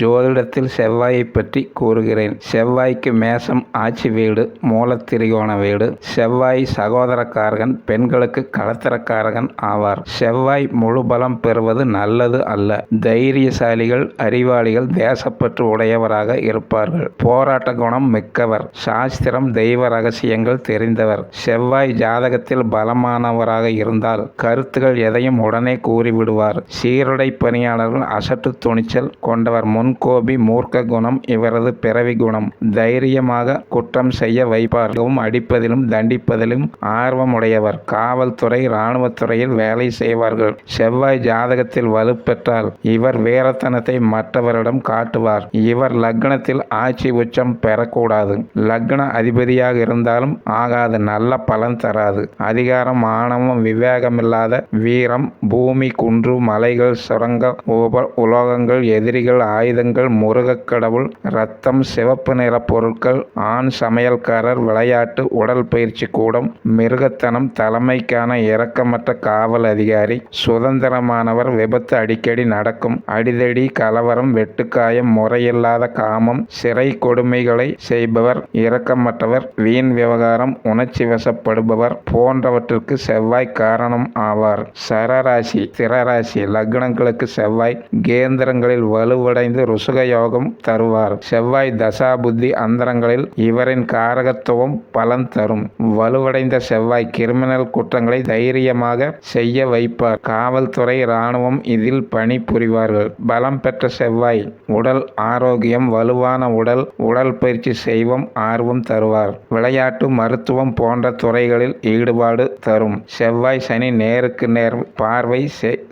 ஜோதிடத்தில் செவ்வாயை பற்றி கூறுகிறேன். செவ்வாய்க்கு மேசம் ஆட்சி வீடு, மூலத்திரிகோண வீடு. செவ்வாய் சகோதரக்காரகன், பெண்களுக்கு களத்திரக்காரகன் ஆவார். செவ்வாய் முழு பலம் பெறுவது நல்லது அல்ல. தைரியசாலிகள், அறிவாளிகள், தேசப்பற்று உடையவராக இருப்பார்கள். போராட்ட குணம் மிக்கவர், சாஸ்திரம், தெய்வ ரகசியங்கள் தெரிந்தவர். செவ்வாய் ஜாதகத்தில் பலமானவராக இருந்தால் கருத்துகள் எதையும் உடனே கூறிவிடுவார். சீருடை பணியாளர்கள் அசட்டு துணிச்சல் கொண்டவர். முன்கோபி, மூர்க்க குணம் இவரது பிறவி குணம். தைரியமாக குற்றம் செய்ய வைப்பார்களும், அடிப்பதிலும் தண்டிப்பதிலும் ஆர்வமுடையவர். காவல்துறை, இராணுவத்துறையில் வேலை செய்வார்கள். செவ்வாய் ஜாதகத்தில் வலுப்பெற்றால் இவர் வீரத்தனத்தை மற்றவரிடம் காட்டுவார். இவர் லக்னத்தில் ஆட்சி உச்சம் பெறக்கூடாது. லக்ன அதிபதியாக இருந்தாலும் ஆகாது, நல்ல பலன் தராது. அதிகாரம், ஆணவம், விவேகமில்லாத வீரம், பூமி, குன்று, மலைகள், சுரங்க, உலோகங்கள், எதிரிகள், ஆயுதங்கள், முருகக் கடவுள், இரத்தம், சிவப்பு நிற பொருட்கள், ஆண் சமையல்காரர், விளையாட்டு, உடல் பயிற்சி கூடம், மிருகத்தனம், தலைமைக்கான இரக்கமற்ற காவல் அதிகாரி, சுதந்திரமானவர், விபத்து அடிக்கடி நடக்கும், அடிதடி, கலவரம், வெட்டுக்காயம், முறையில்லாத காமம், சிறை கொடுமைகளை செய்பவர், இரக்கமற்றவர், வீண் விவகாரம், உணர்ச்சி வசப்படுபவர் போன்றவற்றிற்கு செவ்வாய் காரணம் ஆவார். சரராசி, திரராசி லக்னங்களுக்கு செவ்வாய் கேந்திரங்களில் வலுவடைந்து ருசுக யோகம் தருவார். செவ்வாய் தசா புத்தி அந்தரங்களில் இவரின் காரகத்துவம் பலன் தரும். வலுவடைந்த செவ்வாய் கிரிமினல் குற்றங்களை தைரியமாக செய்ய வைப்பார். காவல்துறை, இராணுவம் இதில் பணி புரிவார்கள். பலம் பெற்ற செவ்வாய் உடல் ஆரோக்கியம், வலுவான உடல் பயிற்சி செய்வோம் ஆர்வம் தருவார். விளையாட்டு, மருத்துவம் போன்ற துறைகளில் ஈடுபாடு தரும். செவ்வாய் சனி நேருக்கு நேர் பார்வை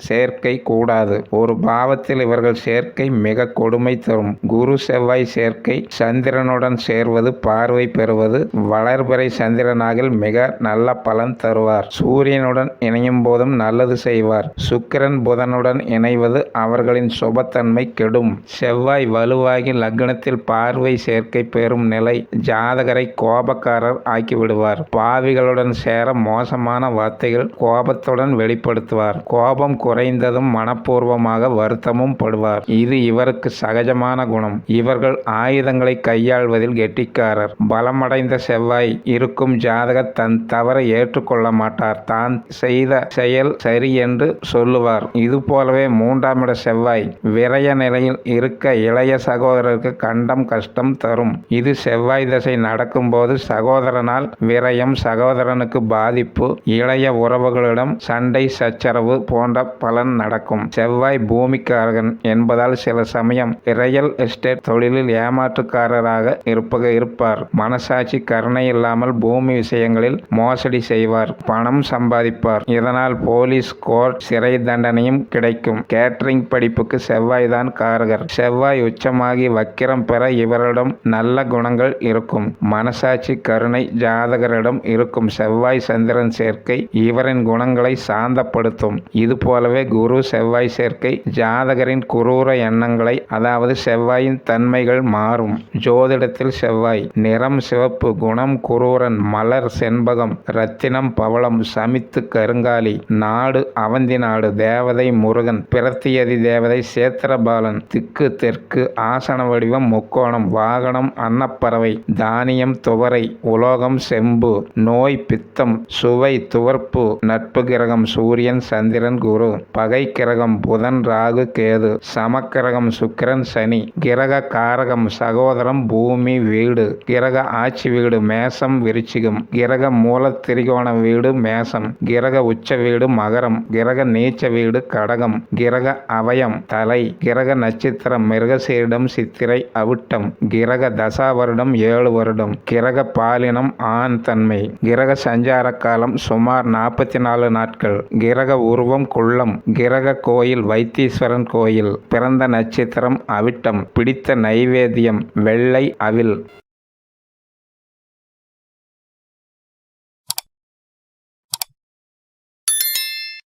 சேர்க்கை கூடாது. ஒரு பாவத்தில் இவர்கள் சேர்க்கை மிக கொடுமை தரும். குரு செவ்வாய் சேர்க்கை சந்திரனுடன் சேர்வது, பார்வை பெறுவது, வளர்பிறை சந்திரனாகில் மிக நல்ல பலன் தருவார். சூரியனுடன் இணையும் போதும் நல்லது செய்வார். சுக்கிரன் புதனுடன் இணைவது அவர்களின் சுபத்தன்மை கெடும். செவ்வாய் வலுவாகி லக்னத்தில் பார்வை சேர்க்கை பெறும் நிலை ஜாதகரை கோபக்காரர் ஆக்கிவிடுவார். பாவிகளுடன் சேர மோசமான வார்த்தைகள் கோபத்துடன் வெளிப்படுத்துவார். கோபம் குறைந்ததும் மனப்பூர்வமாக வருத்தமும் படுவார். இது இவருக்கு சகஜமான குணம். இவர்கள் ஆயுதங்களை கையாள்வதில் கெட்டிக்காரர். பலமடைந்த செவ்வாய் இருக்கும் ஜாதகர் தன் தவறை ஏற்றுக்கொள்ள மாட்டார். தான் செய்த செயல் சரி என்று சொல்லுவார். இது போலவே 3ஆம் இட செவ்வாய் விரய நிலையில் இருக்க இளைய சகோதரருக்கு கண்டம், கஷ்டம் தரும். இது செவ்வாய் தசை நடக்கும் போது சகோதரனால் விரயம், சகோதரனுக்கு பாதிப்பு, இளைய உறவுகளிடம் சண்டை, சச்சரவு போன்ற பலன் நடக்கும். செவ்வாய் பூமிக்காரகன் என்பதால் சில சமயம் ரியல் எஸ்டேட் தொழிலில் ஏமாற்றுக்காரராக இருப்பார். மனசாட்சி, கருணை இல்லாமல் பூமி விஷயங்களில் மோசடி செய்வார். பணம் சம்பாதிப்பார். இதனால் போலீஸ், கோர்ட், சிறை தண்டனையும் கிடைக்கும். கேட்டரிங் படிப்புக்கு செவ்வாய் தான் காரகர். செவ்வாய் உச்சமாகி வக்கிரம் பெற இவரிடம் நல்ல குணங்கள் இருக்கும். மனசாட்சி, கருணை ஜாதகரிடம் இருக்கும். செவ்வாய் சந்திரன் சேர்க்கை இவரின் குணங்களை சாந்தப்படுத்தும். இது போலவே குரு செவ்வாய் சேர்க்கை ஜாதகரின் குரூர எண்ணங்களை, அதாவது செவ்வாயின் தன்மைகள் மாறும். ஜோதிடத்தில் செவ்வாய் நிறம் சிவப்பு, குணம் குரூரன், மலர் செண்பகம், ரத்தினம் பவளம், சமித்து கருங்காலி, நாடு அவந்தி நாடு, தேவதை முருகன், பிரத்தியதி தேவதை சேத்திரபாலன், திக்கு தெற்கு, ஆசன வடிவம் முக்கோணம், வாகனம் அன்னப்பறவை, தானியம் துவரை, உலோகம் செம்பு, நோய் பித்தம், சுவை துவர்ப்பு, நட்பு கிரகம் சூரியன் சந்திரன் குரு, பகை கிரகம் புதன் ராகு கேது, சமக்கிரகம் சுக்கிரன் சனி, கிரக காரகம் சகோதரம் பூமி வீடு, கிரக ஆட்சி வீடு மேசம் விருச்சிகம், கிரக மூல திரிகோண வீடு மேசம், கிரக உச்ச வீடு மகரம், கிரக நீச்ச வீடு கடகம், கிரக அவயம் தலை, கிரக நட்சத்திரம் மிருகசீரிடம் சித்திரை அவிட்டம், கிரக தசா வருடம் 7 வருடம், கிரக பாலினம் ஆண் தன்மை, கிரக சஞ்சார காலம் சுமார் 44 நாட்கள், கிரக உருவம் குள்ளம், கிரக கோயில் வைத்தீஸ்வரன் கோயில், பிறந்த நட்சத்திரம் அவிட்டம், பிடித்த நைவேத்தியம் வெள்ளை அவில்.